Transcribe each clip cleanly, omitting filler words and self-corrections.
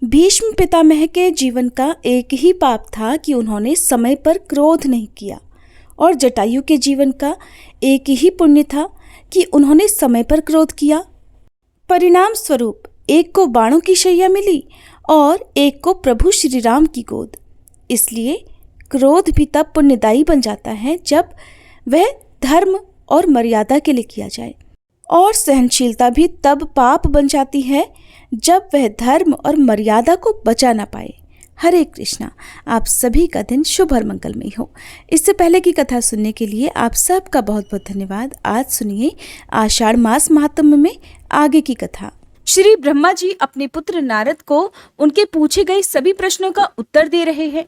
भीष्म पितामह के जीवन का एक ही पाप था कि उन्होंने समय पर क्रोध नहीं किया, और जटायु के जीवन का एक ही पुण्य था कि उन्होंने समय पर क्रोध किया। परिणाम स्वरूप एक को बाणों की शैया मिली और एक को प्रभु श्री राम की गोद। इसलिए क्रोध भी तब पुण्यदायी बन जाता है जब वह धर्म और मर्यादा के लिए किया जाए, और सहनशीलता भी तब पाप बन जाती है जब वह धर्म और मर्यादा को बचा ना पाए। हरे कृष्णा। आप सभी का दिन शुभ और मंगलमय हो। इससे पहले की कथा सुनने के लिए आप सबका बहुत बहुत धन्यवाद। आज सुनिए आषाढ़ मास महात्म्य में आगे की कथा। श्री ब्रह्मा जी अपने पुत्र नारद को उनके पूछे गए सभी प्रश्नों का उत्तर दे रहे हैं।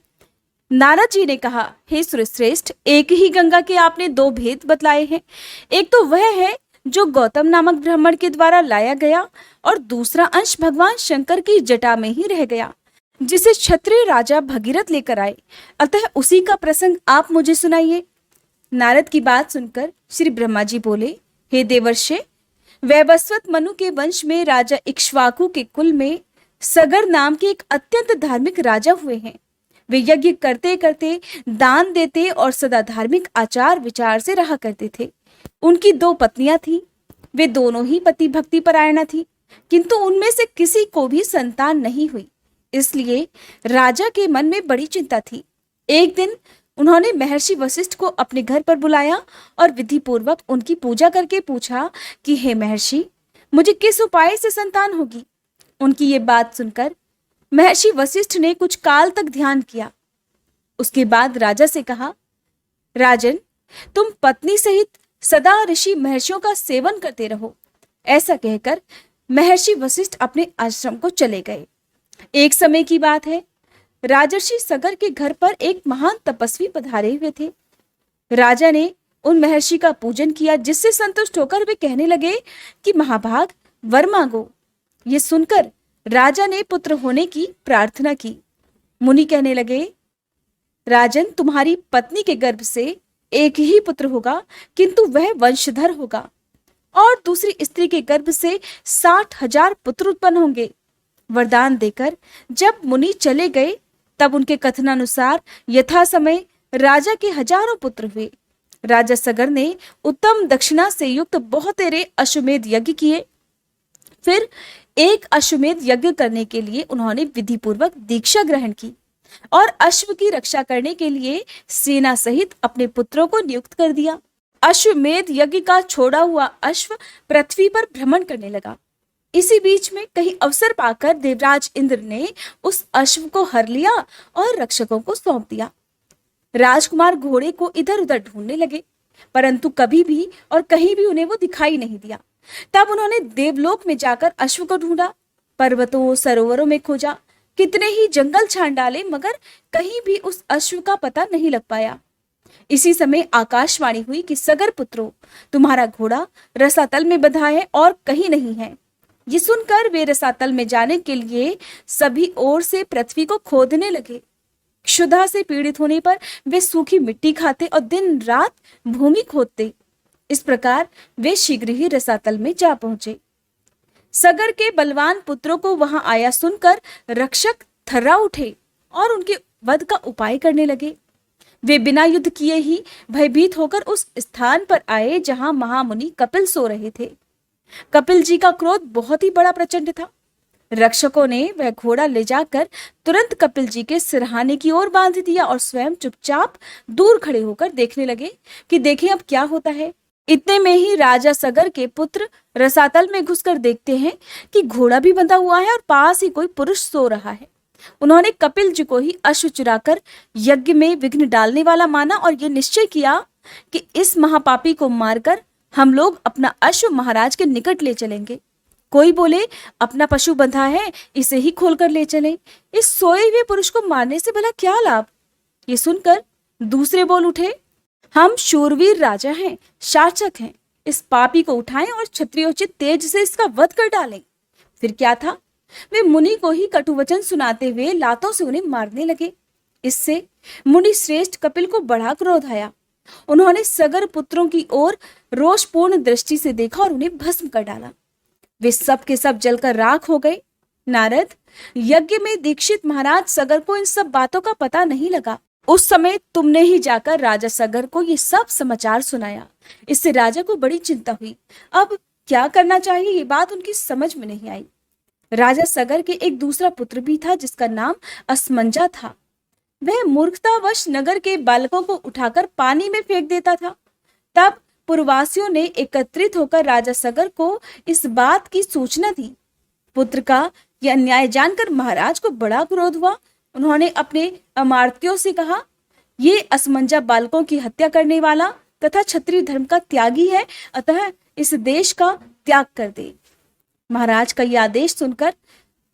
नारद जी ने कहा, हे सुरश्रेष्ठ, एक ही गंगा के आपने दो भेद बतलाए हैं। एक तो वह है जो गौतम नामक ब्राह्मण के द्वारा लाया गया, और दूसरा अंश भगवान शंकर की जटा में ही रह गया, जिसे क्षत्रिय राजा भगीरथ लेकर आए। अतः उसी का प्रसंग आप मुझे सुनाइए। नारद की बात सुनकर श्री ब्रह्मा जी बोले, हे देवर्षे, वैवस्वत मनु के वंश में राजा इक्ष्वाकु के कुल में सगर नाम के एक अत्यंत धार्मिक राजा हुए हैं। वे यज्ञ करते करते, दान देते और सदा धार्मिक आचार विचार से रहा करते थे। उनकी दो पत्नियां थीं। वे दोनों ही पति भक्ति परायणा थीं, किंतु उनमें से किसी को भी संतान नहीं हुई। इसलिए राजा के मन में बड़ी चिंता थी। एक दिन उन्होंने महर्षि वशिष्ठ को अपने घर पर बुलाया और विधि पूर्वक उनकी पूजा करके पूछा कि हे महर्षि, मुझे किस उपाय से संतान होगी। उनकी ये बात सुनकर महर्षि वशिष्ठ ने कुछ काल तक ध्यान किया। उसके बाद राजा से कहा, राजन, तुम पत्नी सहित सदा ऋषि महर्षियों का सेवन करते रहो। ऐसा कहकर महर्षि वशिष्ठ अपने आश्रम को चले गए। एक समय की बात है, राजर्षि सगर के घर पर एक महान तपस्वी पधारे हुए थे। राजा ने उन महर्षि का पूजन किया, जिससे संतुष्ट होकर वे कहने लगे कि महाभाग, वर मांगो। ये सुनकर राजा ने पुत्र होने की प्रार्थना की। मुनि कहने लगे, राजन, तुम्हारी पत्नी के गर्भ से एक ही पुत्र होगा, किंतु वह वंशधर होगा, और दूसरी स्त्री के गर्भ से 60,000 पुत्र उत्पन्न होंगे। वरदान देकर जब मुनि चले गए, तब उनके कथनानुसार यथा समय राजा के हजारों पुत्र हुए। राजा सगर ने उत्तम दक्षिणा से युक्त बहुतेरे अश्वमेध यज्ञ किए। फिर एक अश्वमेध यज्ञ करने के लिए उन्होंने विधि पूर्वक दीक्षा ग्रहण की और अश्व की रक्षा करने के लिए सेना सहित अपने पुत्रों को नियुक्त कर दिया। अश्वमेध यज्ञ का छोड़ा हुआ अश्व पृथ्वी पर भ्रमण करने लगा। इसी बीच में कहीं अवसर पाकर देवराज इंद्र ने उस अश्व को हर लिया और रक्षकों को सौंप दिया। राजकुमार घोड़े को इधर उधर ढूंढने लगे, परंतु कभी भी और कहीं भी उन्हें वो दिखाई नहीं दिया। तब उन्होंने देवलोक में जाकर अश्व को ढूंढा, पर्वतों सरोवरों में खोजा, कितने ही जंगल छान डाले, मगर कहीं भी उस अश्व का पता नहीं लग पाया। इसी समय आकाशवाणी हुई कि सगर पुत्रों, तुम्हारा घोड़ा रसातल में बंधा है और कहीं नहीं है। ये सुनकर वे रसातल में जाने के लिए सभी ओर से पृथ्वी को खोदने लगे। क्षुधा से पीड़ित होने पर वे सूखी मिट्टी खाते और दिन रात भूमि खोदते। इस प्रकार वे शीघ्र ही रसातल में जा पहुंचे। सगर के बलवान पुत्रों को वहां आया सुनकर रक्षक थर्रा उठे और उनके वध का उपाय करने लगे। वे बिना युद्ध किए ही भयभीत होकर उस स्थान पर आए जहां महामुनि कपिल सो रहे थे। कपिल जी का क्रोध बहुत ही बड़ा प्रचंड था। रक्षकों ने वह घोड़ा ले जाकर तुरंत कपिल जी के सिरहाने की ओर बांध दिया और स्वयं चुपचाप दूर खड़े होकर देखने लगे कि देखें अब क्या होता है। इतने में ही राजा सगर के पुत्र रसातल में घुसकर देखते हैं कि घोड़ा भी बंधा हुआ है और पास ही कोई पुरुष सो रहा है। उन्होंने कपिल जी को ही अश्व चुराकर यज्ञ में विघ्न डालने वाला माना और ये निश्चय किया कि इस महापापी को मारकर हम लोग अपना अश्व महाराज के निकट ले चलेंगे। कोई बोले, अपना पशु बंधा है, इसे ही खोलकर ले चलें। इस सोए हुए पुरुष को मारने से भला क्या लाभ। ये सुनकर दूसरे बोल उठे, हम शूरवीर राजा हैं, शासक हैं, इस पापी को उठाएं और क्षत्रियोचित तेज से इसका वध कर डालें। फिर क्या था, वे मुनि को ही कटुवचन सुनाते हुए लातों से उन्हें मारने लगे। इससे मुनि श्रेष्ठ कपिल को बड़ा क्रोध आया। उन्होंने सगर पुत्रों की ओर रोषपूर्ण दृष्टि से देखा और उन्हें भस्म कर डाला। वे सब के सब जलकर राख हो गए। नारद, यज्ञ में दीक्षित महाराज सगर को इन सब बातों का पता नहीं लगा। उस समय तुमने ही जाकर राजा सगर को ये सब समाचार सुनाया। इससे राजा को बड़ी चिंता हुई। अब क्या करना चाहिए ये बात उनकी समझ में नहीं आई। राजा सगर के एक दूसरा पुत्र भी था जिसका नाम असमंजा था। वह मूर्खतावश नगर के बालकों को उठाकर पानी में फेंक देता था। तब पुरवासियों ने एकत्रित होकर राजा सगर को इस बात की सूचना दी। पुत्र का यह अन्याय जानकर महाराज को बड़ा क्रोध हुआ। उन्होंने अपने अमात्यों से कहा, ये असमंजा बालकों की हत्या करने वाला तथा क्षत्रिय धर्म का त्यागी है, अतः इस देश का त्याग कर दे। महाराज का यह आदेश सुनकर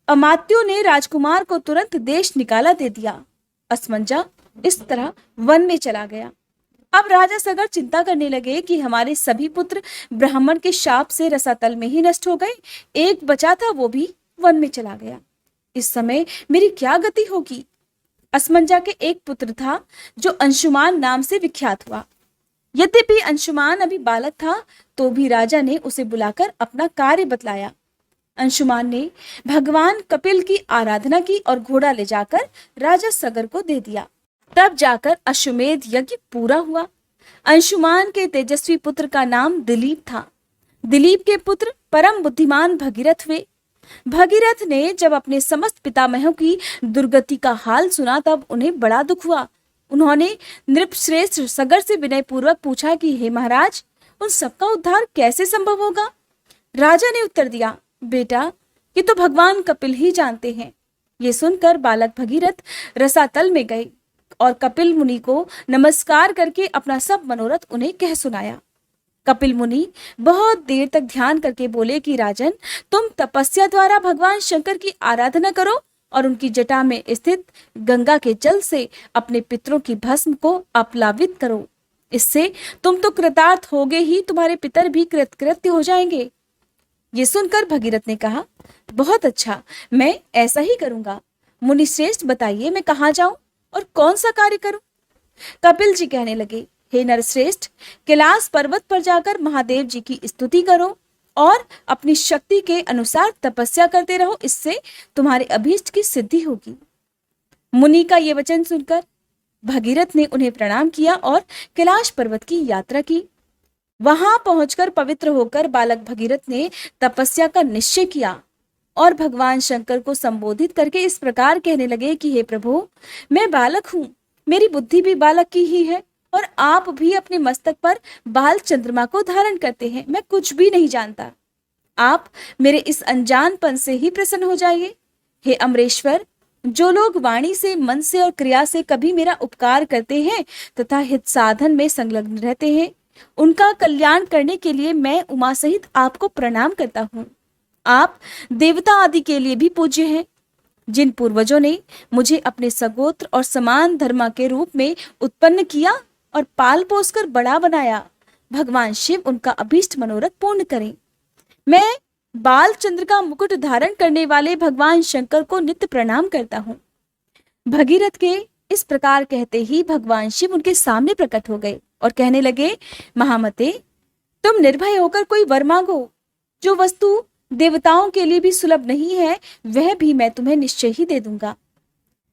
अमात्यों ने राजकुमार को तुरंत देश निकाला दे दिया। असमंजा इस तरह वन में चला गया। अब राजा सगर चिंता करने लगे कि हमारे सभी पुत्र ब्राह्मण के शाप से रसातल में ही नष्ट हो गए। एक बचा था, वो भी वन में चला गया। इस समय मेरी क्या गति होगी। असमंजा के एक पुत्र था जो अंशुमान नाम से विख्यात हुआ। यद्यपि अंशुमान अभी बालक था तो भी राजा ने उसे बुलाकर अपना कार्य बतलाया। अंशुमान ने भगवान कपिल की आराधना की और घोड़ा ले जाकर राजा सगर को दे दिया। तब जाकर अश्वमेध यज्ञ पूरा हुआ। अंशुमान के तेजस्वी पुत्र का नाम दिलीप था। दिलीप के पुत्र परम बुद्धिमान भगीरथ हुए। भगीरथ ने जब अपने समस्त पितामहों की दुर्गति का हाल सुना तब उन्हें बड़ा दुख हुआ। उन्होंने नृपश्रेष्ठ सगर से विनय पूर्वक पूछा कि हे महाराज, उन सबका उद्धार कैसे संभव होगा। राजा ने उत्तर दिया, बेटा, ये तो भगवान कपिल ही जानते हैं। ये सुनकर बालक भगीरथ रसातल में गए और कपिल मुनि को नमस्कार करके अपना सब मनोरथ उन्हें कह सुनाया। कपिल मुनि बहुत देर तक ध्यान करके बोले कि राजन, तुम तपस्या द्वारा भगवान शंकर की आराधना करो और उनकी जटा में स्थित गंगा के जल से अपने पितरों की भस्म को अपलावित करो। इससे तुम तो कृतार्थ होगे ही, तुम्हारे पितर भी कृतकृत्य हो जाएंगे। ये सुनकर भगीरथ ने कहा, बहुत अच्छा, मैं ऐसा ही करूंगा। मुनि श्रेष्ठ, बताइए मैं कहाँ जाऊं और कौन सा कार्य करूं। कपिल जी कहने लगे, हे नरश्रेष्ठ, कैलाश पर्वत पर जाकर महादेव जी की स्तुति करो और अपनी शक्ति के अनुसार तपस्या करते रहो, इससे तुम्हारे अभीष्ट की सिद्धि होगी। मुनि का ये वचन सुनकर भगीरथ ने उन्हें प्रणाम किया और कैलाश पर्वत की यात्रा की। वहां पहुंचकर पवित्र होकर बालक भगीरथ ने तपस्या का निश्चय किया और भगवान शंकर को संबोधित करके इस प्रकार कहने लगे कि हे प्रभु, मैं बालक हूं, मेरी बुद्धि भी बालक की ही है और आप भी अपने मस्तक पर बाल चंद्रमा को धारण करते हैं। मैं कुछ भी नहीं जानता, आप मेरे इस अनजानपन से ही प्रसन्न हो जाइए। हे अमरेश्वर, जो लोग वाणी से, मन से और क्रिया से कभी मेरा उपकार करते हैं तथा हित साधन में संलग्न रहते हैं, उनका कल्याण करने के लिए मैं उमा सहित आपको प्रणाम करता हूँ। आप देवता आदि के लिए भी पूज्य हैं। जिन पूर्वजों ने मुझे अपने सगोत्र और समान धर्मा के रूप में उत्पन्न किया और पाल पोस कर बड़ा बनाया, भगवान शिव उनका अभीष्ट मनोरथ पूर्ण करें। मैं बाल चंद्र का मुकुट धारण करने वाले भगवान शंकर को नित्य प्रणाम करता हूँ। भगीरथ के इस प्रकार कहते ही भगवान शिव उनके सामने प्रकट हो गए और कहने लगे, महामते, तुम निर्भय होकर कोई वर मांगो। जो वस्तु देवताओं के लिए भी सुलभ नहीं है, वह भी मैं तुम्हें निश्चय ही दे दूंगा।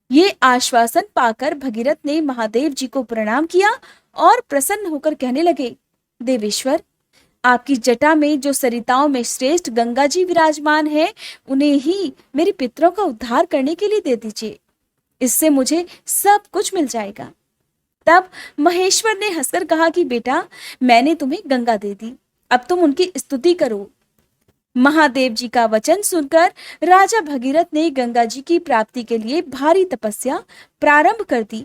ये आश्वासन पाकर भगीरथ ने महादेव जी को प्रणाम किया और प्रसन्न होकर कहने लगे, देवेश्वर, आपकी जटा में जो सरिताओं में श्रेष्ठ गंगा जी विराजमान है, उन्हें ही मेरे पितरों का उद्धार करने के लिए दे दीजिए। इससे मुझे सब कुछ मिल जाएगा। तब महेश्वर ने हंसकर कहा कि बेटा, मैंने तुम्हें गंगा दे दी, अब तुम उनकी स्तुति करो। महादेव जी का वचन सुनकर राजा भगीरथ ने गंगा जी की प्राप्ति के लिए भारी तपस्या प्रारंभ कर दी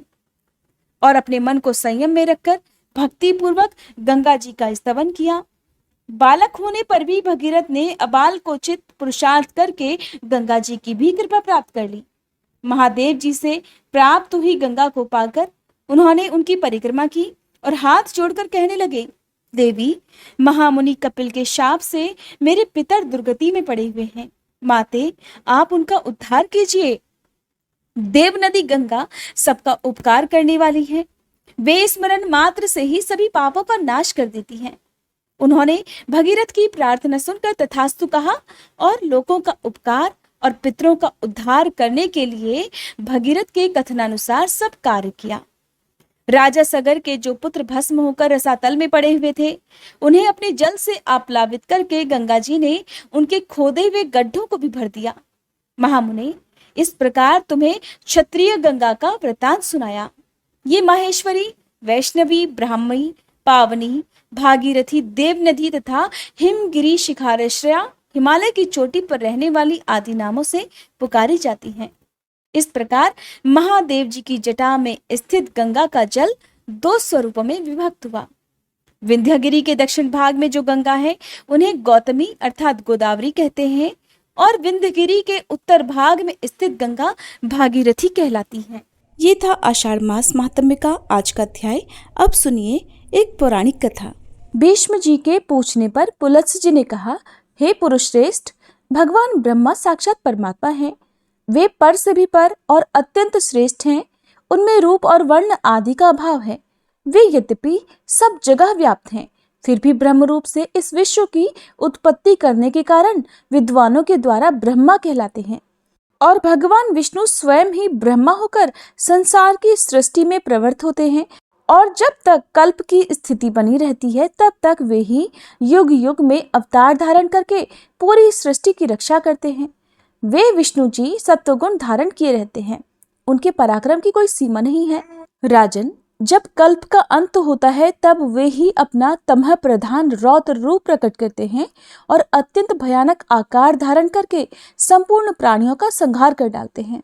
और अपने मन को संयम में रखकर भक्ति पूर्वक गंगा जी का स्तवन किया। बालक होने पर भी भगीरथ ने अबाल कोचित पुरुषार्थ करके गंगा जी की भी कृपा प्राप्त कर ली। महादेव जी से प्राप्त हुई गंगा को पाकर उन्होंने उनकी परिक्रमा की और हाथ जोड़कर कहने लगे, देवी, महामुनि कपिल के शाप से मेरे पितर दुर्गति में पड़े हुए हैं। माते, आप उनका उद्धार कीजिए। देव नदी गंगा सबका उपकार करने वाली है। वे स्मरण मात्र से ही सभी पापों का नाश कर देती हैं। उन्होंने भगीरथ की प्रार्थना सुनकर तथास्तु कहा और लोगों का उपकार और पितरों का उद्धार करने के लिए भगीरथ के कथनानुसार सब कार्य किया। राजा सगर के जो पुत्र भस्म होकर रसातल में पड़े हुए थे, उन्हें अपने जल से आप्लावित करके गंगा जी ने उनके खोदे हुए गड्ढों को भी भर दिया। महामुने, इस प्रकार तुम्हें क्षत्रिय गंगा का वृतांत सुनाया। ये माहेश्वरी, वैष्णवी, ब्राह्मणी, पावनी, भागीरथी, देव नदी तथा हिमगिरी शिखारश्रया, हिमालय की चोटी पर रहने वाली आदि नामों से पुकारी जाती हैं। इस प्रकार महादेव जी की जटा में स्थित गंगा का जल 2 स्वरूपों में विभक्त हुआ। विंध्यगिरी के दक्षिण भाग में जो गंगा है, उन्हें गौतमी अर्थात गोदावरी कहते हैं, और विंध्यगिरी के उत्तर भाग में स्थित गंगा भागीरथी कहलाती है। ये था आषाढ़ मास महात्म्य का आज का अध्याय। अब सुनिए एक पौराणिक कथा। भीष्म जी के पूछने पर पुलत्स्य जी ने कहा, हे पुरुष श्रेष्ठ, भगवान ब्रह्मा साक्षात परमात्मा हैं। वे पर से भी पर और अत्यंत श्रेष्ठ हैं। उनमें रूप और वर्ण आदि का अभाव है। वे यद्यपि सब जगह व्याप्त हैं, फिर भी ब्रह्म रूप से इस विश्व की उत्पत्ति करने के कारण विद्वानों के द्वारा ब्रह्मा कहलाते हैं। और भगवान विष्णु स्वयं ही ब्रह्मा होकर संसार की सृष्टि में प्रवृत्त होते हैं, और जब तक कल्प की स्थिति बनी रहती है तब तक वे ही युग युग में अवतार धारण करके पूरी सृष्टि की रक्षा करते हैं। वे विष्णु जी सत्वगुण धारण किए रहते हैं। उनके पराक्रम की कोई सीमा नहीं है। राजन, जब कल्प का अंत होता है तब वे ही अपना तमह प्रधान रौद्र रूप प्रकट करते हैं और अत्यंत भयानक आकार धारण करके संपूर्ण प्राणियों का संहार कर डालते हैं।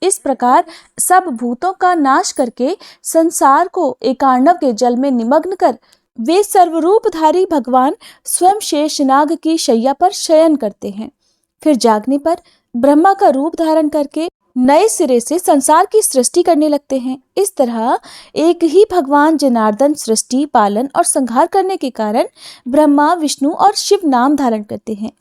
इस प्रकार सब भूतों का नाश करके संसार को एकार्णव के जल में निमग्न कर वे सर्वरूपधारी भगवान स्वयं शेषनाग की शैया पर शयन करते हैं। फिर जागने पर ब्रह्मा का रूप धारण करके नए सिरे से संसार की सृष्टि करने लगते हैं। इस तरह एक ही भगवान जनार्दन सृष्टि, पालन और संहार करने के कारण ब्रह्मा, विष्णु और शिव नाम धारण करते हैं।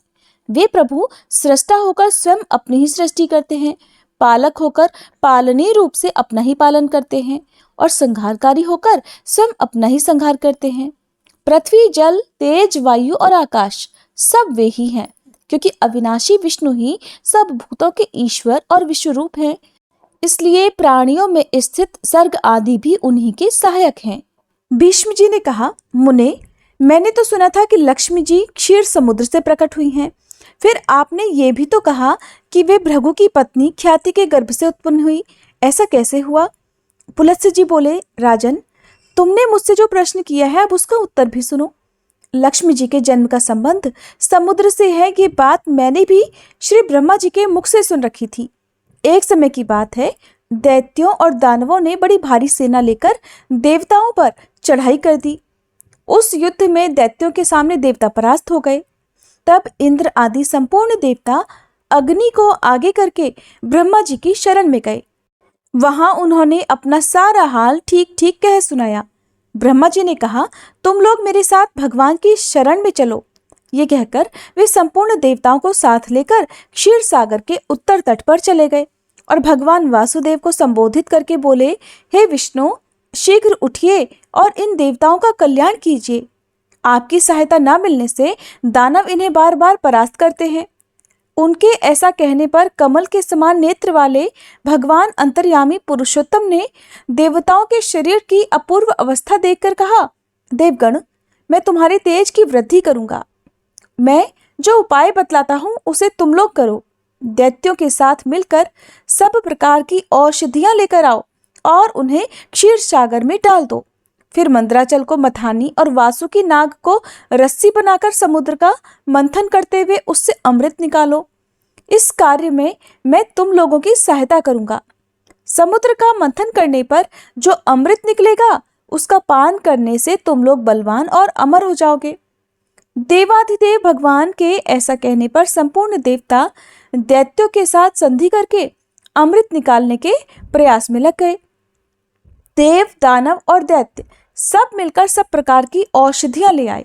वे प्रभु सृष्टा होकर स्वयं अपनी ही सृष्टि करते हैं, पालक होकर पालनीय रूप से अपना ही पालन करते हैं और संहारकारी होकर स्वयं अपना ही संहार करते हैं। पृथ्वी, जल, तेज, वायु और आकाश सब वे ही हैं, क्योंकि अविनाशी विष्णु ही सब भूतों के ईश्वर और विश्वरूप हैं। इसलिए प्राणियों में स्थित सर्ग आदि भी उन्हीं के सहायक हैं। भीष्म जी ने कहा, मुने, मैंने तो सुना था कि लक्ष्मी जी क्षीर समुद्र से प्रकट हुई हैं। फिर आपने ये भी तो कहा कि वे भृगु की पत्नी ख्याति के गर्भ से उत्पन्न हुई। ऐसा कैसे हुआ? पुलत्स्य जी बोले, राजन, तुमने मुझसे जो प्रश्न किया है अब उसका उत्तर भी सुनो। लक्ष्मी जी के जन्म का संबंध समुद्र से है, ये बात मैंने भी श्री ब्रह्मा जी के मुख से सुन रखी थी। एक समय की बात है, दैत्यों और दानवों ने बड़ी भारी सेना लेकर देवताओं पर चढ़ाई कर दी। उस युद्ध में दैत्यों के सामने देवता परास्त हो गए। तब इंद्र आदि संपूर्ण देवता अग्नि को आगे करके ब्रह्मा जी की शरण में गए। वहां उन्होंने अपना सारा हाल ठीक ठीक कह सुनाया। ब्रह्मा जी ने कहा, तुम लोग मेरे साथ भगवान की शरण में चलो। ये कहकर वे संपूर्ण देवताओं को साथ लेकर क्षीर सागर के उत्तर तट पर चले गए और भगवान वासुदेव को संबोधित करके बोले, हे विष्णु, शीघ्र उठिए और इन देवताओं का कल्याण कीजिए। आपकी सहायता न मिलने से दानव इन्हें बार बार परास्त करते हैं। उनके ऐसा कहने पर कमल के समान नेत्र वाले भगवान अंतर्यामी पुरुषोत्तम ने देवताओं के शरीर की अपूर्व अवस्था देखकर कहा, देवगण, मैं तुम्हारे तेज की वृद्धि करूंगा। मैं जो उपाय बतलाता हूं उसे तुम लोग करो। दैत्यों के साथ मिलकर सब प्रकार की औषधियां लेकर आओ और उन्हें क्षीर सागर में डाल दो। फिर मंदराचल को मथानी और वासुकी नाग को रस्सी बनाकर समुद्र का मंथन करते हुए उससे अमृत निकालो। इस कार्य में मैं तुम लोगों की सहायता करूंगा। समुद्र का मंथन करने पर जो अमृत निकलेगा उसका पान करने से तुम लोग बलवान और अमर हो जाओगे। देवाधिदेव भगवान के ऐसा कहने पर संपूर्ण देवता दैत्यों के साथ संधि करके अमृत निकालने के प्रयास में लग गए। देव, दानव और दैत्य सब मिलकर सब प्रकार की औषधियां ले आए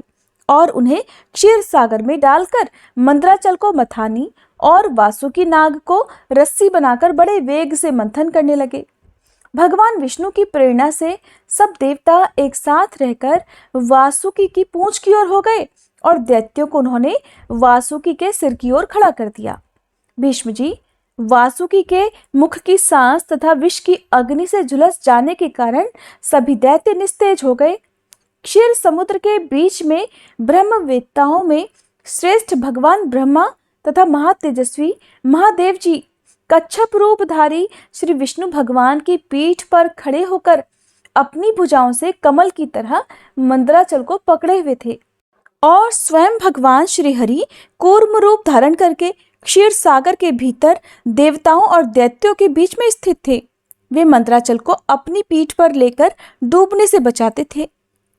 और उन्हें क्षीर सागर में डालकर मंदराचल को मथानी और वासुकी नाग को रस्सी बनाकर बड़े वेग से मंथन करने लगे। भगवान विष्णु की प्रेरणा से सब देवता एक साथ रहकर वासुकी की पूंछ की ओर हो गए और दैत्यों को उन्होंने वासुकी के सिर की ओर खड़ा कर दिया। भीष्म जी, वासुकी के मुख की सांस तथा विष की अग्नि से झुलस जाने के कारण सभी दैत्य निस्तेज हो गए। क्षीर समुद्र के बीच में ब्रह्मवेत्ताओं में श्रेष्ठ भगवान ब्रह्मा तथा महातेजस्वी महादेव जी कच्छप रूपधारी श्री विष्णु भगवान की पीठ पर खड़े होकर अपनी भुजाओं से कमल की तरह मंदराचल को पकड़े हुए थे और स्वयं भगवान श्री हरि कूर्म रूप धारण करके क्षीर सागर के भीतर देवताओं और दैत्यों के बीच में स्थित थे। वे मंदराचल को अपनी पीठ पर लेकर डूबने से बचाते थे।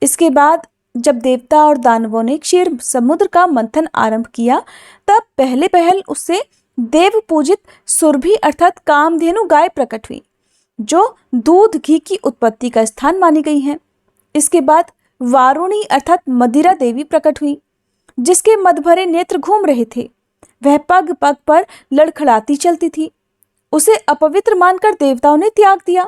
इसके बाद जब देवता और दानवों ने क्षीर समुद्र का मंथन आरंभ किया, तब पहले पहल उससे देव पूजित सुरभि अर्थात कामधेनु गाय प्रकट हुई, जो दूध घी की उत्पत्ति का स्थान मानी गई है। इसके बाद वारुणी अर्थात मदिरा देवी प्रकट हुई, जिसके मद भरे नेत्र घूम रहे थे। वह पग पग पर लड़खड़ाती चलती थी। उसे अपवित्र मानकर देवताओं ने त्याग दिया।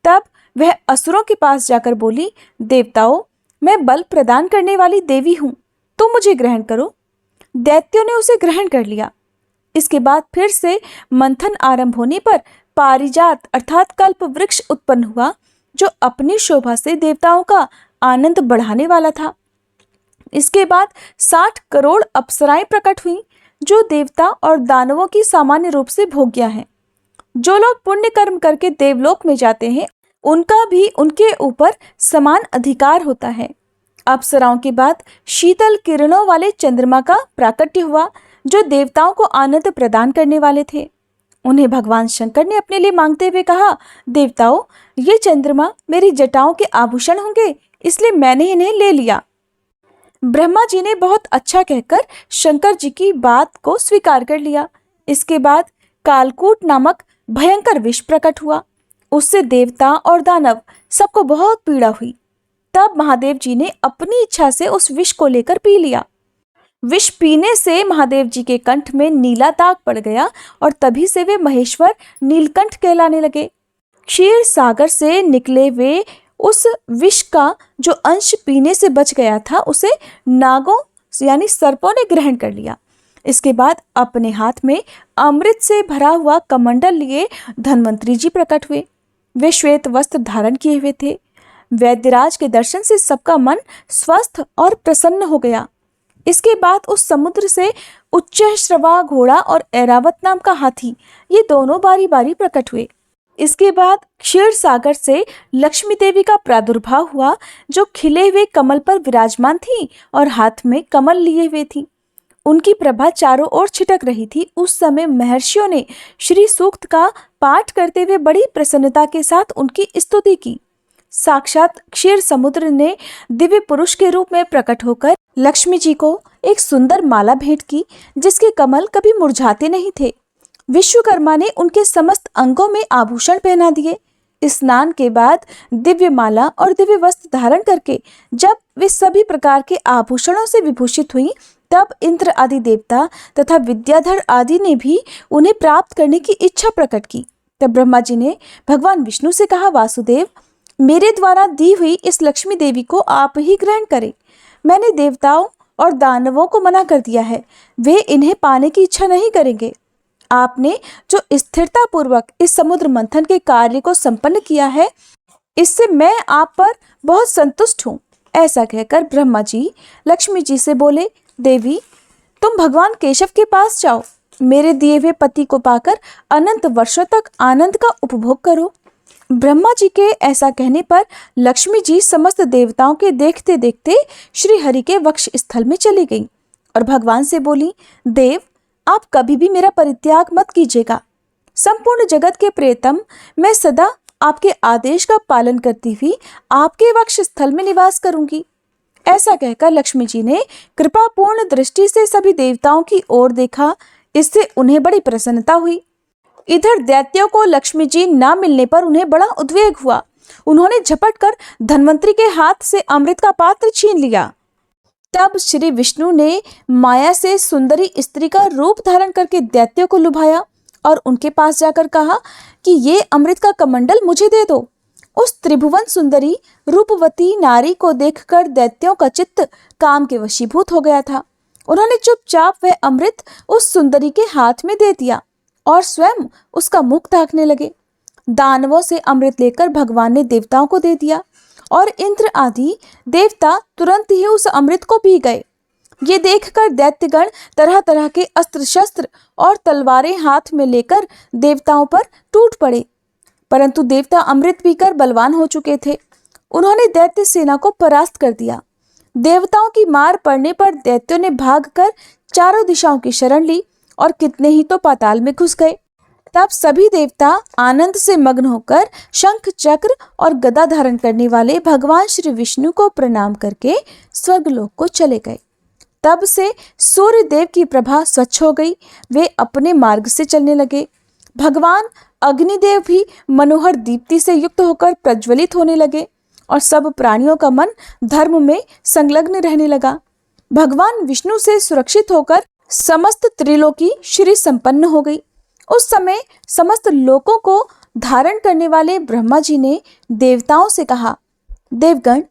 तब वह असुरों के पास जाकर बोली, देवताओं, मैं बल प्रदान करने वाली देवी हूं, तुम मुझे ग्रहण करो। दैत्यों ने उसे ग्रहण कर लिया। इसके बाद फिर से मंथन आरंभ होने पर पारिजात अर्थात कल्प वृक्ष उत्पन्न हुआ, जो अपनी शोभा से देवताओं का आनंद बढ़ाने वाला था। इसके बाद 60 करोड़ अप्सराएं प्रकट हुई, जो देवता और दानवों की सामान्य रूप से भोग्या है। जो लोग पुण्य कर्म करके देवलोक में जाते हैं, उनका भी उनके ऊपर समान अधिकार होता है। अप्सराओं के बाद शीतल किरणों वाले चंद्रमा का प्राकट्य हुआ, जो देवताओं को आनंद प्रदान करने वाले थे। उन्हें भगवान शंकर ने अपने लिए मांगते हुए कहा, देवताओं, ये चंद्रमा मेरी जटाओं के आभूषण होंगे, इसलिए मैंने इन्हें ले लिया। ब्रह्मा जी ने बहुत अच्छा कहकर शंकर जी की बात को स्वीकार कर लिया। इसके बाद कालकूट नामक भयंकर विष प्रकट हुआ। उससे देवता और दानव सबको बहुत पीड़ा हुई। तब महादेव जी ने अपनी इच्छा से उस विष को लेकर पी लिया। विष पीने से महादेव जी के कंठ में नीला दाग पड़ गया और तभी से वे महेश्वर नीलकंठ कहलाने लगे। क्षीर सागर से निकले वे उस विष का जो अंश पीने से बच गया था, उसे नागों यानी सर्पों ने ग्रहण कर लिया। इसके बाद अपने हाथ में अमृत से भरा हुआ कमंडल लिए धन्वंतरी जी प्रकट हुए। वे श्वेत वस्त्र धारण किए हुए थे। वैद्यराज के दर्शन से सबका मन स्वस्थ और प्रसन्न हो गया। इसके बाद उस समुद्र से उच्चैःश्रवा घोड़ा और ऐरावत नाम का हाथी, ये दोनों बारी बारी प्रकट हुए। इसके बाद क्षीर सागर से लक्ष्मी देवी का प्रादुर्भाव हुआ, जो खिले हुए कमल पर विराजमान थी और हाथ में कमल लिए हुए थी। उनकी प्रभा चारों ओर छिटक रही थी। उस समय महर्षियों ने श्री सूक्त का पाठ करते हुए बड़ी प्रसन्नता के साथ उनकी स्तुति की। साक्षात क्षीर समुद्र ने दिव्य पुरुष के रूप में प्रकट होकर लक्ष्मी जी को एक सुंदर माला भेंट की, जिसके कमल कभी मुरझाते नहीं थे। विश्वकर्मा ने उनके समस्त अंगों में आभूषण पहना दिए। स्नान के बाद दिव्य माला और दिव्य वस्त्र धारण करके जब वे सभी प्रकार के आभूषणों से विभूषित हुई, तब इंद्र आदि देवता तथा विद्याधर आदि ने भी उन्हें प्राप्त करने की इच्छा प्रकट की। तब ब्रह्मा जी ने भगवान विष्णु से कहा, वासुदेव, मेरे द्वारा दी हुई इस लक्ष्मी देवी को आप ही ग्रहण करें। मैंने देवताओं और दानवों को मना कर दिया है, वे इन्हें पाने की इच्छा नहीं करेंगे। आपने जो स्थिरता पूर्वक इस समुद्र मंथन के कार्य को संपन्न किया है, इससे मैं आप पर बहुत संतुष्ट हूँ। ऐसा कहकर ब्रह्मा जी लक्ष्मी जी से बोले, देवी, तुम भगवान केशव के पास जाओ, मेरे दिए हुए पति को पाकर अनंत वर्षों तक आनंद का उपभोग करो। ब्रह्मा जी के ऐसा कहने पर लक्ष्मी जी समस्त देवताओं के देखते देखते श्री हरि के वक्ष स्थल में चली गई और भगवान से बोली, देव, आप कभी भी मेरा परित्याग मत कीजिएगा। संपूर्ण जगत के प्रियतम, मैं सदा आपके आदेश का पालन करती हुई आपके वक्ष स्थल में निवास करूंगी। ऐसा कहकर लक्ष्मी जी ने कृपापूर्ण दृष्टि से सभी देवताओं की ओर देखा। इससे उन्हें बड़ी प्रसन्नता हुई। इधर दैत्यों को लक्ष्मी जी न मिलने पर उन्हें बड़ा उद्वेग हुआ। उन्होंने झपट कर धन्वंतरी के हाथ से अमृत का पात्र छीन लिया। तब श्री विष्णु ने माया से सुंदरी स्त्री का रूप धारण करके दैत्यों को लुभाया और उनके पास जाकर कहा कि ये अमृत का कमंडल मुझे दे दो। उस त्रिभुवन सुंदरी रूपवती नारी को देखकर दैत्यों का चित्त काम के वशीभूत हो गया था। उन्होंने चुपचाप वह अमृत उस सुंदरी के हाथ में दे दिया और स्वयं उसका मुख ताकने लगे। दानवों से अमृत लेकर भगवान ने देवताओं को दे दिया और इंद्र आदि देवता तुरंत ही उस अमृत को पी गए। ये देखकर दैत्यगण तरह तरह के अस्त्र शस्त्र और तलवारें हाथ में लेकर देवताओं पर टूट पड़े, परंतु देवता अमृत पीकर बलवान हो चुके थे। उन्होंने दैत्य सेना को परास्त कर दिया। देवताओं की मार पड़ने पर दैत्यों ने भागकर चारों दिशाओं की शरण ली और कितने ही तो पाताल में घुस गए। तब सभी देवता आनंद से मग्न होकर शंख चक्र और गदा धारण करने वाले भगवान श्री विष्णु को प्रणाम करके स्वर्गलोक को चले गए। तब से सूर्य देव की प्रभा स्वच्छ हो गई, वे अपने मार्ग से चलने लगे। भगवान अग्निदेव भी मनोहर दीप्ति से युक्त होकर प्रज्वलित होने लगे और सब प्राणियों का मन धर्म में संलग्न रहने लगा। भगवान विष्णु से सुरक्षित होकर समस्त त्रिलोकी श्री संपन्न हो गई। उस समय समस्त लोकों को धारण करने वाले ब्रह्मा जी ने देवताओं से कहा, देवगण,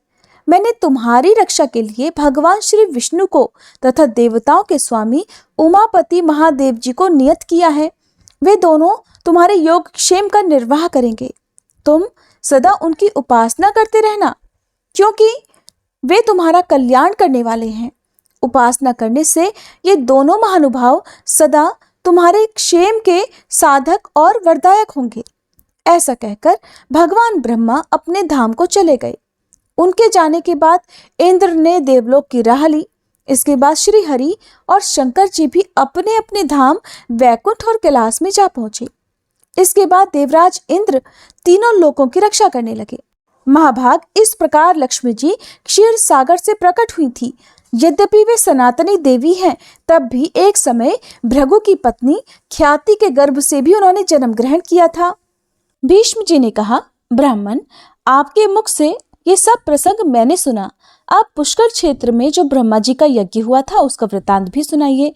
मैंने तुम्हारी रक्षा के लिए भगवान श्री विष्णु को तथा देवताओं के स्वामी उमापति महादेव जी को नियत किया है। वे दोनों तुम्हारे योग क्षेम का निर्वाह करेंगे। तुम सदा उनकी उपासना करते रहना, क्योंकि वे तुम्हारा कल्याण करने वाले हैं। उपासना करने से ये दोनों महानुभाव सदा तुम्हारे क्षेम के साधक और वरदायक होंगे। ऐसा कहकर भगवान ब्रह्मा अपने धाम को चले गए। उनके जाने के बाद इंद्र ने देवलोक की राह ली। इसके बाद श्री हरि और शंकर जी भी अपने अपने धाम वैकुंठ और कैलाश में जा पहुंचे। इसके बाद देवराज इंद्र तीनों लोकों की रक्षा करने लगे। महाभाग, इस प्रकार लक्ष्मी जी क्षीर सागर से प्रकट हुई थी। यद्यपि वे सनातनी देवी हैं, तब भी एक समय भृगु की पत्नी ख्याति के गर्भ से भी उन्होंने जन्म ग्रहण किया था। भीष्म जी ने कहा, ब्राह्मण, आपके मुख से ये सब प्रसंग मैंने सुना। आप पुष्कर क्षेत्र में जो ब्रह्मा जी का यज्ञ हुआ था उसका वृतांत भी सुनाइए,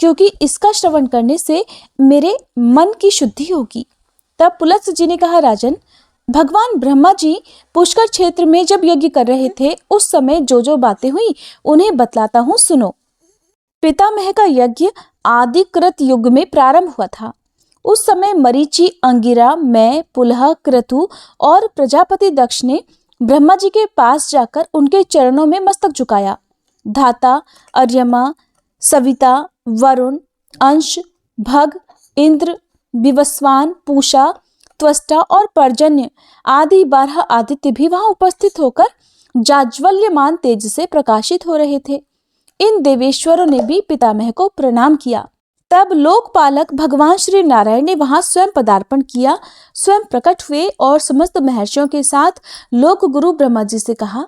क्योंकि इसका श्रवण करने से मेरे मन की शुद्धि होगी। तब पुलत्स्य जी ने कहा, राजन, भगवान ब्रह्मा जी पुष्कर क्षेत्र में जब यज्ञ कर रहे थे उस समय जो जो बातें हुई उन्हें बतलाता हूँ, सुनो। पितामह का यज्ञ आदिकृत युग में प्रारंभ हुआ था। उस समय मरीचि, अंगिरा, मैं, पुलह, क्रतु और प्रजापति दक्ष ने ब्रह्मा जी के पास जाकर उनके चरणों में मस्तक झुकाया। धाता, अर्यमा, सविता, वरुण, अंश, भग, इंद्र, विवस्वान, पूषा, त्वष्टा और पर्जन्य आदि 12 आदित्य भी वहां उपस्थित होकर जाज्वल्यमान तेज से प्रकाशित हो रहे थे। इन देवेश्वरों ने भी पितामह को प्रणाम किया। तब लोकपालक भगवान श्री नारायण ने वहां स्वयं पदार्पण किया, स्वयं प्रकट हुए और समस्त महर्षियों के साथ लोक गुरु ब्रह्मा जी से कहा,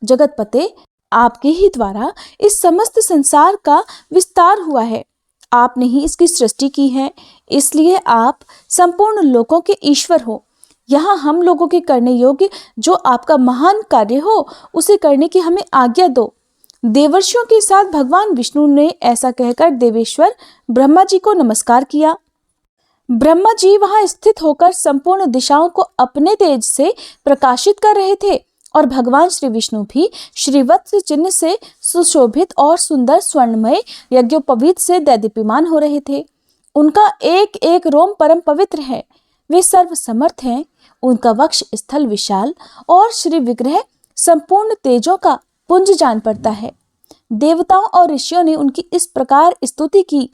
जगतपते, आपके ही द्वारा इस समस्त संसार का विस्तार हुआ है। आपने ही इसकी सृष्टि की है, इसलिए आप संपूर्ण लोकों के ईश्वर हो। यहाँ हम लोगों के करने योग्य जो आपका महान कार्य हो उसे करने की हमें आज्ञा दो। देवर्षियों के साथ भगवान विष्णु ने ऐसा कहकर देवेश्वर ब्रह्मा जी को नमस्कार किया। ब्रह्मा जी वहां स्थित होकर संपूर्ण दिशाओं को अपने तेज से प्रकाशित कर रहे थे और भगवान श्री विष्णु भी श्रीवत्स चिन्ह से सुशोभित और सुंदर स्वर्णमय यज्ञोपवीत से दैदीप्यमान हो रहे थे। उनका एक एक रोम परम पवित्र है। वे सर्व समर्थ हैं। उनका वक्ष स्थल विशाल और श्री विग्रह संपूर्ण तेजों का पुंज जान पड़ता है। देवताओं और ऋषियों ने उनकी इस प्रकार स्तुति की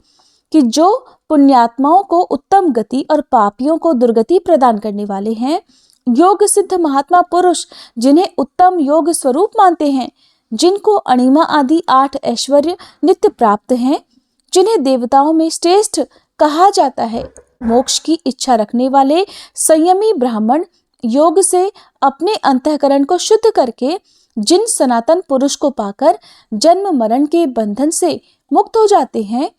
कि जो पुण्यात्माओं को उत्तम गति और पापियों को दुर्गति प्रदान करने वाले हैं, योग सिद्ध महात्मा पुरुष जिन्हें उत्तम योग स्वरूप मानते हैं, जिनको अणिमा आदि 8 ऐश्वर्य नित्य प्राप्त हैं, जिन्हें देवताओं में श्रेष्ठ कहा जाता है, मोक्ष की इच्छा रखने वाले संयमी ब्राह्मण योग से अपने अंतःकरण को शुद्ध करके जिन सनातन पुरुष को पाकर जन्म मरण के बंधन से मुक्त हो जाते हैं,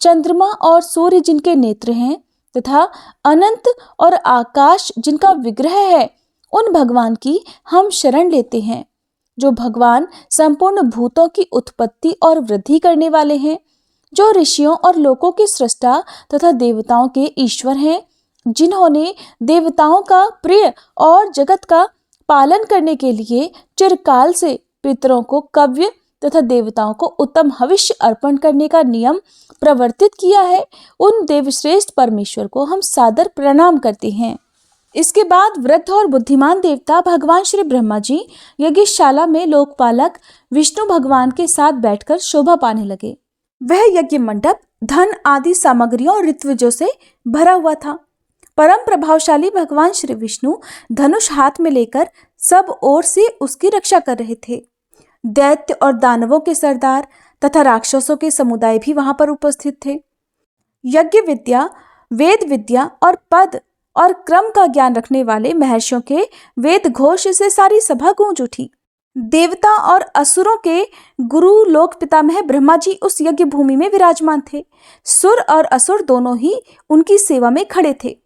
चंद्रमा और सूर्य जिनके नेत्र हैं तथा अनंत और आकाश जिनका विग्रह है, उन भगवान की हम शरण लेते हैं। जो भगवान संपूर्ण भूतों की उत्पत्ति और वृद्धि करने वाले हैं, जो ऋषियों और लोकों के सृष्टा तथा देवताओं के ईश्वर हैं, जिन्होंने देवताओं का प्रिय और जगत का पालन करने के लिए चिरकाल से पितरों को कव्य तथा देवताओं को उत्तम हविष्य अर्पण करने का नियम प्रवर्तित किया है, उन देवश्रेष्ठ परमेश्वर को हम सादर प्रणाम करते हैं। इसके बाद वृद्ध और बुद्धिमान देवता भगवान श्री ब्रह्मा जी यज्ञशाला में लोकपालक विष्णु भगवान के साथ बैठकर शोभा पाने लगे। वह यज्ञ मंडप धन आदि सामग्रियों और ऋत्विजों से भरा हुआ था। परम प्रभावशाली भगवान श्री विष्णु धनुष हाथ में लेकर सब ओर से उसकी रक्षा कर रहे थे। दैत्य और दानवों के सरदार तथा राक्षसों के समुदाय भी वहां पर उपस्थित थे। यज्ञ विद्या, वेद विद्या और पद और क्रम का ज्ञान रखने वाले महर्षियों के वेद घोष से सारी सभा गूंज उठी। देवता और असुरों के गुरु लोक पितामह ब्रह्मा जी उस यज्ञ भूमि में विराजमान थे। सुर और असुर दोनों ही उनकी सेवा में खड़े थे।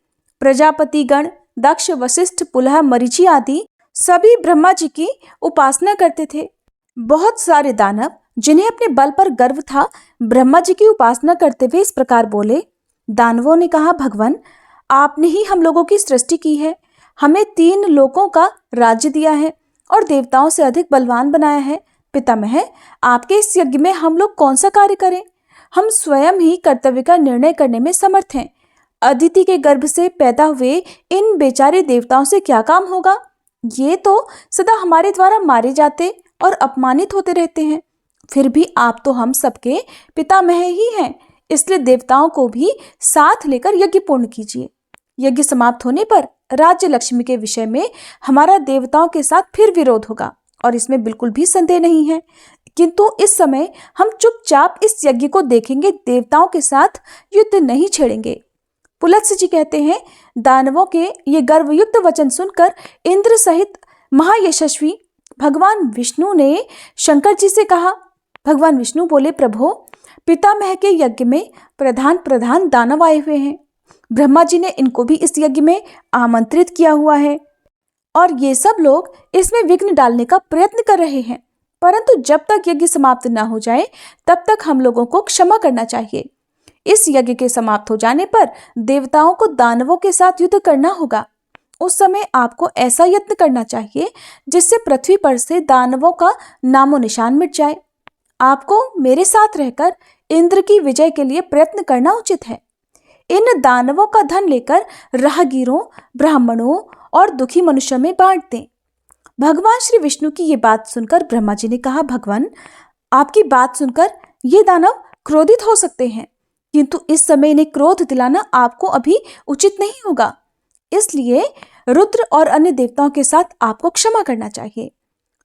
प्रजापति गण, दक्ष, वशिष्ठ, पुलह, मरीचि आदि सभी ब्रह्मा जी की उपासना करते थे। बहुत सारे दानव, जिन्हें अपने बल पर गर्व था, ब्रह्मा जी की उपासना करते हुए इस प्रकार बोले। दानवों ने कहा, भगवान, आपने ही हम लोगों की सृष्टि की है, हमें 3 लोकों का राज्य दिया है और देवताओं से अधिक बलवान बनाया है। पितामह, आपके इस यज्ञ में हम लोग कौन सा कार्य करें? हम स्वयं ही कर्तव्य का निर्णय करने में समर्थ हैं। अदिति के गर्भ से पैदा हुए इन बेचारे देवताओं से क्या काम होगा? ये तो सदा हमारे द्वारा मारे जाते और अपमानित होते रहते हैं। फिर भी आप तो हम सबके पितामह ही हैं, इसलिए देवताओं को भी साथ लेकर यज्ञ पूर्ण कीजिए। यज्ञ समाप्त होने पर राज्य लक्ष्मी के विषय में हमारा देवताओं के साथ फिर विरोध होगा और इसमें बिल्कुल भी संदेह नहीं है, किंतु इस समय हम चुपचाप इस यज्ञ को देखेंगे, देवताओं के साथ युद्ध नहीं छेड़ेंगे। पुलत्स्य जी कहते हैं, दानवों के ये गर्वयुक्त वचन सुनकर इंद्र सहित महायशस्वी भगवान विष्णु ने शंकर जी से कहा। भगवान विष्णु बोले, प्रभु, पितामह के यज्ञ में प्रधान दानव आए हुए हैं। ब्रह्मा जी ने इनको भी इस यज्ञ में आमंत्रित किया हुआ है और ये सब लोग इसमें विघ्न डालने का प्रयत्न कर रहे हैं, परंतु जब तक यज्ञ समाप्त न हो जाए तब तक हम लोगों को क्षमा करना चाहिए। इस यज्ञ के समाप्त हो जाने पर देवताओं को दानवों के साथ युद्ध करना होगा। उस समय आपको ऐसा यत्न करना चाहिए जिससे पृथ्वी पर से दानवों का नामो निशान मिट जाए। आपको मेरे साथ रहकर इंद्र की विजय के लिए प्रयत्न करना उचित है। इन दानवों का धन लेकर राहगीरों, ब्राह्मणों और दुखी मनुष्यों में बांट दें। भगवान श्री विष्णु की ये बात सुनकर ब्रह्मा जी ने कहा, भगवान, आपकी बात सुनकर ये दानव क्रोधित हो सकते हैं, किंतु इस समय इन्हें क्रोध दिलाना आपको अभी उचित नहीं होगा, इसलिए रुद्र और अन्य देवताओं के साथ आपको क्षमा करना चाहिए।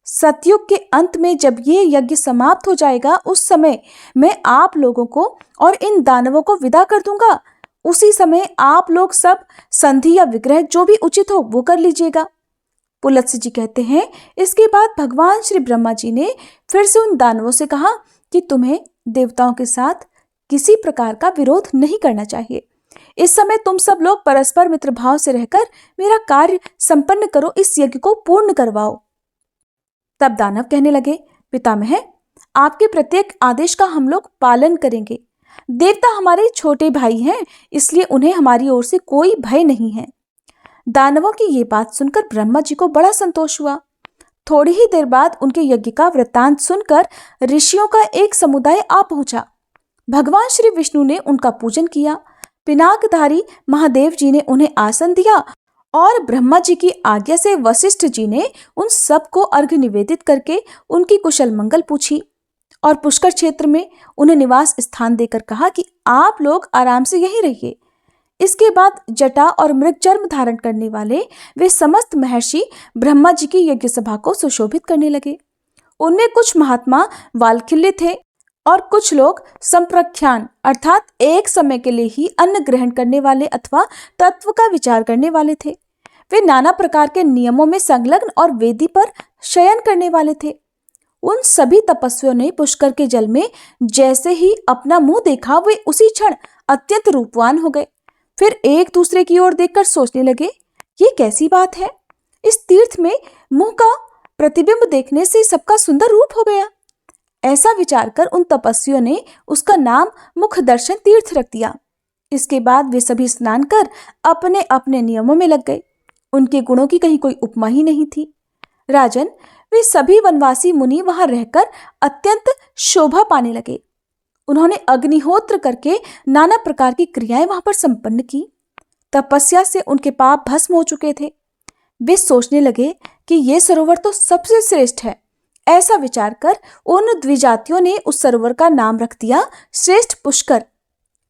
सतयुग के अंत में जब ये यज्ञ समाप्त हो जाएगा, उस समय मैं आप लोगों को और इन दानवों को विदा कर दूंगा। उसी समय आप लोग सब संधि या विग्रह जो भी उचित हो वो कर लीजिएगा। पुलत्स्य जी कहते हैं, इसके बाद भगवान श्री ब्रह्मा जी ने फिर से उन दानवों से कहा कि तुम्हें देवताओं के साथ किसी प्रकार का विरोध नहीं करना चाहिए। इस समय तुम सब लोग परस्पर मित्र भाव से रहकर मेरा कार्य संपन्न करो, इस यज्ञ को पूर्ण करवाओ। तब दानव कहने लगे, पितामह, आपके प्रत्येक आदेश का हम लोग पालन करेंगे। देवता हमारे छोटे भाई हैं, इसलिए उन्हें हमारी ओर से कोई भय नहीं है। दानवों की ये बात सुनकर ब्रह्मा जी को बड़ा संतोष हुआ। थोड़ी ही देर बाद उनके यज्ञ का वृत्तांत सुनकर ऋषियों का एक समुदाय आ पहुंचा। भगवान श्री विष्णु ने उनका पूजन किया। पिनाकधारी महादेव जी ने उन्हें आसन दिया और ब्रह्मा जी की आज्ञा से वशिष्ठ जी ने उन सबको अर्घ्य निवेदित करके उनकी कुशल मंगल पूछी और पुष्कर क्षेत्र में उन्हें निवास स्थान देकर कहा कि आप लोग आराम से यहीं रहिए। इसके बाद जटा और मृग चर्म धारण करने वाले वे समस्त महर्षि ब्रह्मा जी की यज्ञ सभा को सुशोभित करने लगे। उनमें कुछ महात्मा वालखिल्य थे और कुछ लोग संप्रख्यान अर्थात एक समय के लिए ही अन्न ग्रहण करने वाले अथवा तत्व का विचार करने वाले थे। वे नाना प्रकार के नियमों में संलग्न और वेदी पर शयन करने वाले थे। उन सभी तपस्वियों ने पुष्कर के जल में जैसे ही अपना मुंह देखा, वे उसी क्षण अत्यंत रूपवान हो गए। फिर एक दूसरे की ओर देखकर सोचने लगे, ये कैसी बात है? इस तीर्थ में मुंह का प्रतिबिंब देखने से सबका सुंदर रूप हो गया। ऐसा विचार कर उन तपस्वियों ने उसका नाम मुख दर्शन तीर्थ रख दिया। इसके बाद वे सभी स्नान कर अपने अपने नियमों में लग गए। उनके गुणों की कहीं कोई उपमा ही नहीं थी। राजन, वे सभी वनवासी मुनि वहां रहकर अत्यंत शोभा पाने लगे। उन्होंने अग्निहोत्र करके नाना प्रकार की क्रियाएं वहां पर संपन्न की। तपस्या से उनके पाप भस्म हो चुके थे। वे सोचने लगे कि ये सरोवर तो सबसे श्रेष्ठ है। ऐसा विचार कर उन द्विजातियों ने उस सरोवर का नाम रख दिया श्रेष्ठ पुष्कर।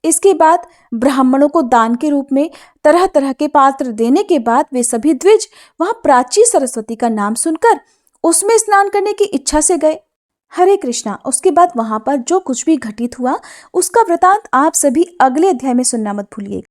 इसके बाद ब्राह्मणों को दान के रूप में तरह तरह के पात्र देने के बाद वे सभी द्विज वहां प्राची सरस्वती का नाम सुनकर उसमें स्नान करने की इच्छा से गए। हरे कृष्णा। उसके बाद वहां पर जो कुछ भी घटित हुआ उसका वृतांत आप सभी अगले अध्याय में सुनना मत भूलिएगा।